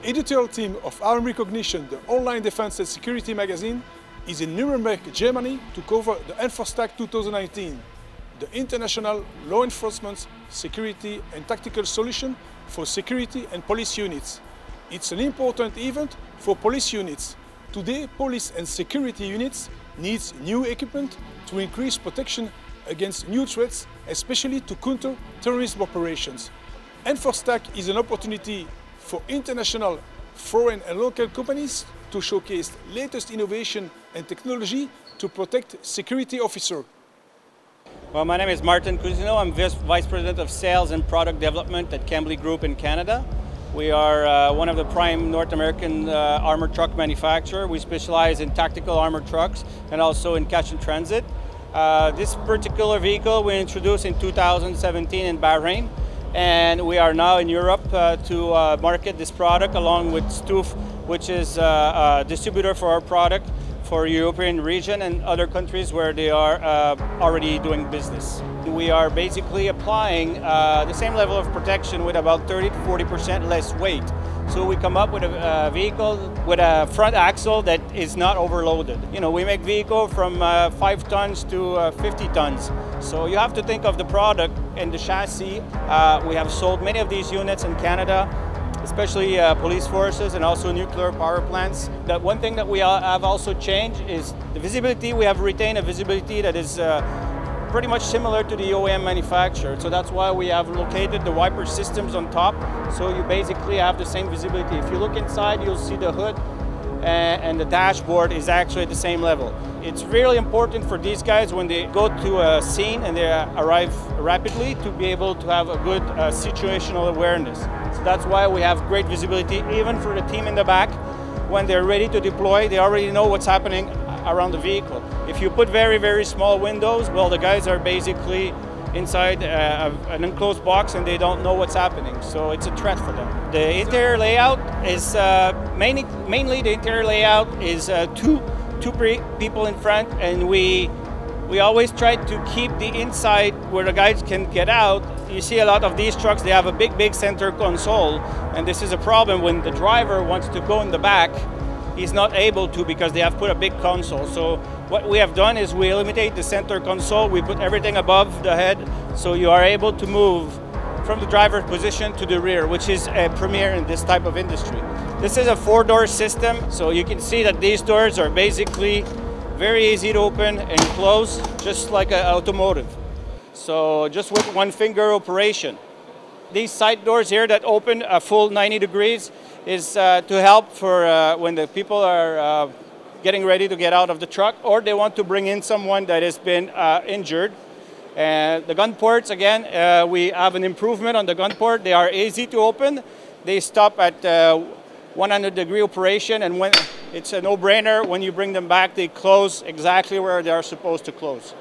The editorial team of Arm Recognition, the online defense and security magazine, is in Nuremberg, Germany to cover the Enforce TAC 2019, the international law enforcement, security and tactical solution for security and police units. It's an important event for police units. Today, police and security units need new equipment to increase protection against new threats, especially to counter terrorism operations. Enforce TAC is an opportunity for international, foreign and local companies to showcase latest innovation and technology to protect security officers. Well, my name is Martin Cousineau. I'm Vice President of Sales and Product Development at Cambli Group in Canada. We are one of the prime North American armored truck manufacturer. We specialize in tactical armored trucks and also in cash and transit. This particular vehicle we introduced in 2017 in Bahrain, and we are now in Europe to market this product along with Stoof, which is a distributor for our product for European region and other countries where they are already doing business. We are basically applying the same level of protection with about 30 to 40% less weight. So we come up with a vehicle with a front axle that is not overloaded. You know, we make vehicle from 5 tons to 50 tons. So you have to think of the product and the chassis. We have sold many of these units in Canada, especially police forces and also nuclear power plants. That one thing that we have also changed is the visibility. We have retained a visibility that is pretty much similar to the OEM manufacturer. So that's why we have located the wiper systems on top. So you basically have the same visibility. If you look inside, you'll see the hood and the dashboard is actually at the same level. It's really important for these guys when they go to a scene and they arrive rapidly to be able to have a good situational awareness. So that's why we have great visibility even for the team in the back. When they're ready to deploy, they already know what's happening around the vehicle. If you put very, very small windows, well, the guys are basically inside an enclosed box and they don't know what's happening. So it's a threat for them. The interior layout is mainly the interior layout is two people in front, and we always try to keep the inside where the guys can get out. You see a lot of these trucks, they have a big center console, and this is a problem when the driver wants to go in the back. He's not able to because they have put a big console. So what we have done is we eliminate the center console, we put everything above the head, so you are able to move from the driver's position to the rear, which is a premiere in this type of industry. This is a 4-door system, so you can see that these doors are basically very easy to open and close, just like an automotive. So just with one finger operation. These side doors here that open a full 90 degrees is to help for when the people are getting ready to get out of the truck, or they want to bring in someone that has been injured. The gun ports, again, we have an improvement on the gun port. They are easy to open. They stop at 100-degree operation, and when it's a no-brainer, when you bring them back, they close exactly where they are supposed to close.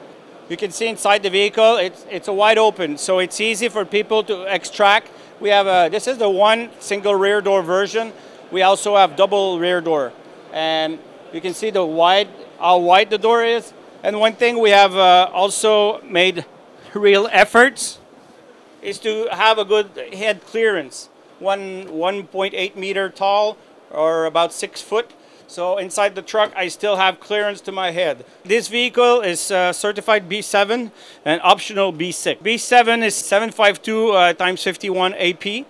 You can see inside the vehicle, it's a wide open, so it's easy for people to extract. We have this is the one single rear door version. We also have double rear door, and you can see how wide the door is. And one thing we have also made real efforts is to have a good head clearance, 1.8 meter tall or about 6 foot. So inside the truck, I still have clearance to my head. This vehicle is certified B7 and optional B6. B7 is 752 times 51 AP.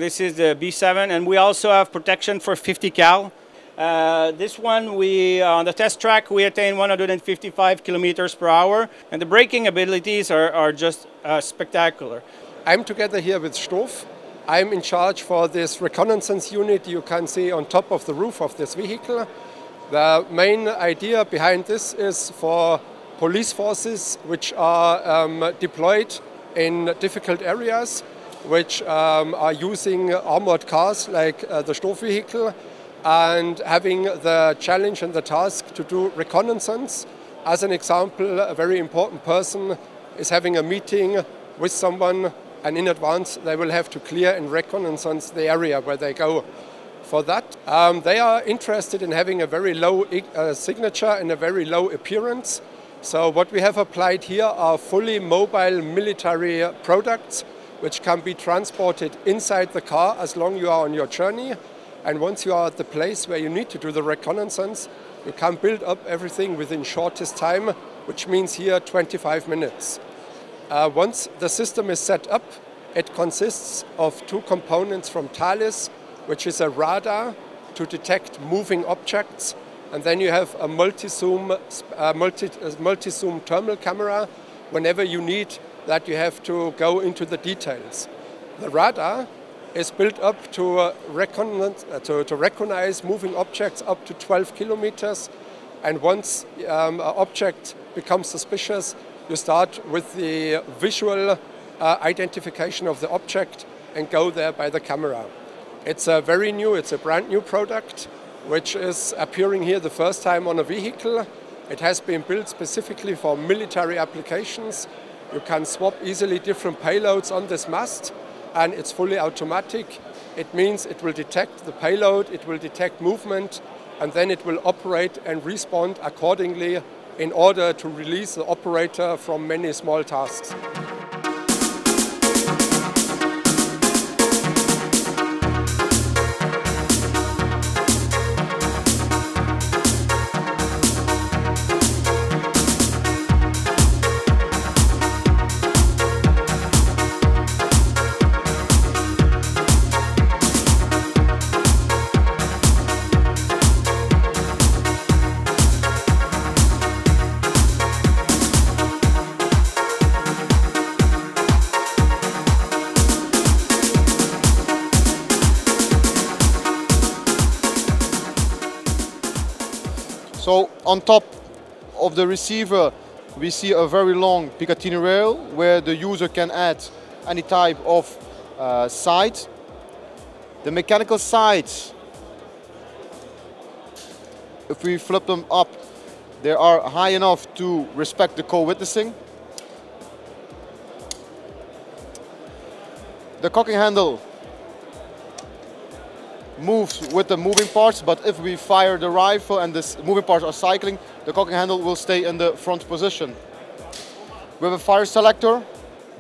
This is the B7, and we also have protection for 50 cal. This one, on the test track, we attain 155 kilometers per hour, and the braking abilities are just spectacular. I'm together here with Stoof. I'm in charge for this reconnaissance unit you can see on top of the roof of this vehicle. The main idea behind this is for police forces which are deployed in difficult areas, which are using armored cars like the Stoof vehicle, and having the challenge and the task to do reconnaissance. As an example, a very important person is having a meeting with someone, and in advance they will have to clear and reconnaissance the area where they go. For that, they are interested in having a very low signature and a very low appearance. So what we have applied here are fully mobile military products which can be transported inside the car as long as you are on your journey. And once you are at the place where you need to do the reconnaissance, you can build up everything within shortest time, which means here 25 minutes. Once the system is set up, it consists of two components from Thales, which is a radar to detect moving objects, and then you have a multi-zoom thermal camera. Whenever you need that, you have to go into the details. The radar is built up to recognize moving objects up to 12 kilometers, and once an object becomes suspicious, you start with the visual identification of the object and go there by the camera. It's a brand new product, which is appearing here the first time on a vehicle. It has been built specifically for military applications. You can swap easily different payloads on this mast, and it's fully automatic. It means it will detect the payload, it will detect movement, and then it will operate and respond accordingly in order to release the operator from many small tasks. So on top of the receiver, we see a very long Picatinny rail where the user can add any type of sight. The mechanical sights, if we flip them up, they are high enough to respect the co-witnessing. The cocking handle moves with the moving parts, but if we fire the rifle and the moving parts are cycling, the cocking handle will stay in the front position. We have a fire selector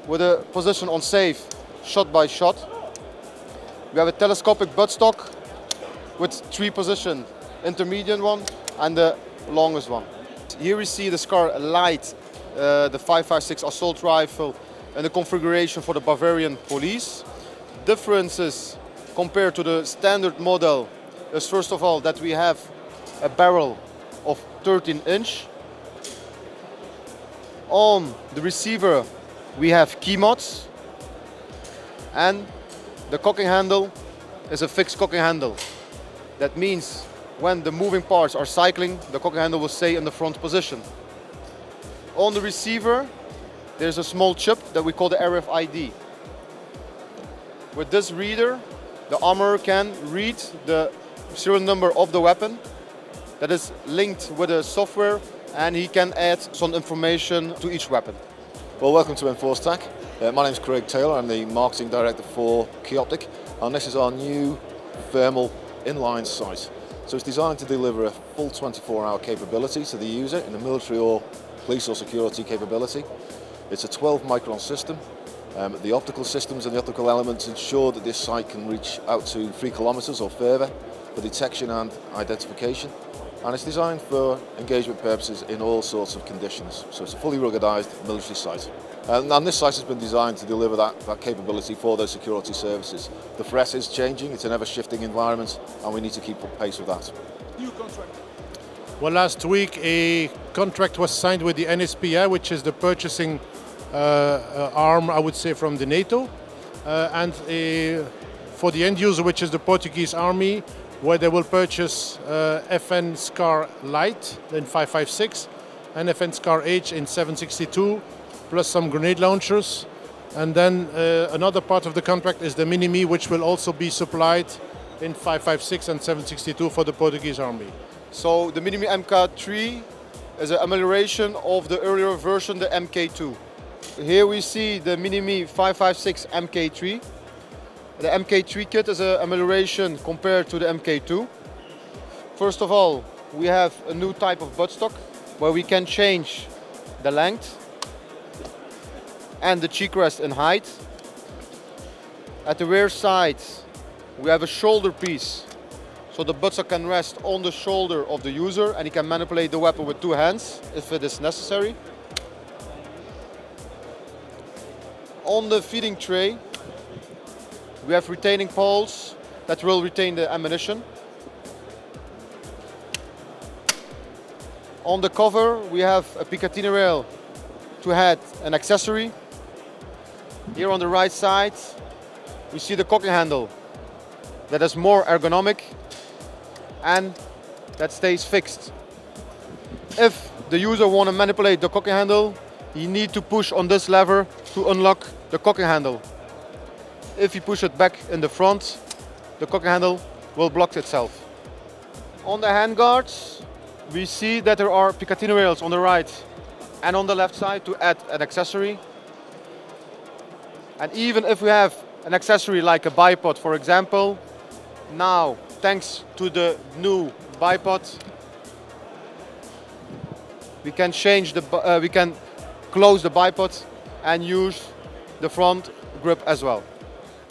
with a position on safe, shot by shot. We have a telescopic buttstock with 3 positions, intermediate one and the longest one. Here we see the Scar Light, the 5.56 assault rifle, and the configuration for the Bavarian Police. Differences compared to the standard model is first of all that we have a barrel of 13-inch. On the receiver we have key mods, and the cocking handle is a fixed cocking handle. That means when the moving parts are cycling, the cocking handle will stay in the front position. On the receiver there's a small chip that we call the RFID. With this reader, the armorer can read the serial number of the weapon that is linked with the software, and he can add some information to each weapon. Well, welcome to Enforce TAC. My name is Craig Taylor, I'm the Marketing Director for QIOPTIQ, and this is our new thermal inline sight. So it's designed to deliver a full 24-hour capability to the user in a military or police or security capability. It's a 12-micron system. The optical systems and the optical elements ensure that this sight can reach out to 3 kilometers or further for detection and identification. And it's designed for engagement purposes in all sorts of conditions. So it's a fully ruggedized military sight. And this sight has been designed to deliver that capability for those security services. The threat is changing, it's an ever-shifting environment, and we need to keep up pace with that. New contract. Well, last week a contract was signed with the NSPA, which is the purchasing arm, I would say, from the NATO, and for the end user, which is the Portuguese Army, where they will purchase FN Scar Light in 5.56 and FN Scar-H in 7.62, plus some grenade launchers. And then another part of the contract is the Minimi, which will also be supplied in 5.56 and 7.62 for the Portuguese Army. So the Minimi Mk3 is an amelioration of the earlier version, the Mk2. Here we see the Minimi 5.56 Mk3. The Mk3 kit is an amelioration compared to the Mk2. First of all, we have a new type of buttstock where we can change the length and the cheek rest in height. At the rear side, we have a shoulder piece So the buttock can rest on the shoulder of the user and he can manipulate the weapon with 2 hands if it is necessary. On the feeding tray, we have retaining poles that will retain the ammunition. On the cover, we have a Picatinny rail to add an accessory. Here on the right side, we see the cocking handle that is more ergonomic and that stays fixed. If the user wants to manipulate the cocking handle, he needs to push on this lever to unlock the cocking handle. If you push it back in the front, the cocking handle will block itself. On the handguards, we see that there are Picatinny rails on the right and on the left side to add an accessory. And even if we have an accessory like a bipod, for example, now, thanks to the new bipod, we can close the bipod and use the front grip as well.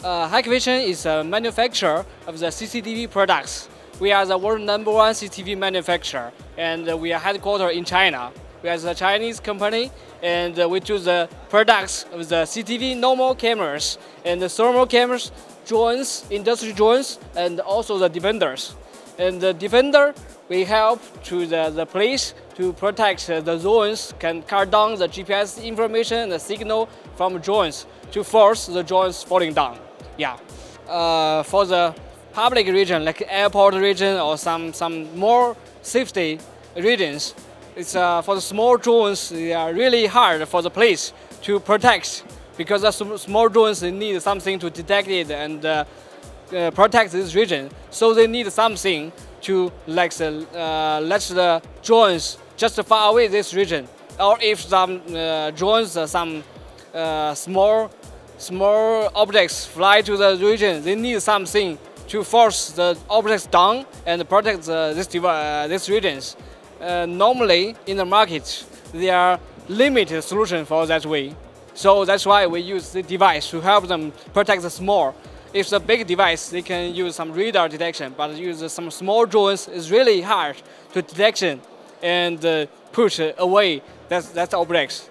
Hikvision is a manufacturer of the CCTV products. We are the world #1 CCTV manufacturer, and we are headquartered in China. We are a Chinese company, and we do the products of the CCTV normal cameras and the thermal cameras, drones, industry drones, and also the defenders. And the defender, we help to the police to protect the drones, can cut down the GPS information and the signal from drones to force the drones falling down. Yeah. For the public region, like airport region or some more safety regions, it's for the small drones, they are really hard for the police to protect, because the small drones, they need something to detect it and protect this region. So they need something to let the drones just far away this region. Or if some drones, some small objects fly to the region, they need something to force the objects down and protect these regions. Normally in the market, there are limited solutions for that way. So that's why we use the device to help them protect the small. If it's a big device, they can use some radar detection, but use some small drones is really hard to detection and push away that objects.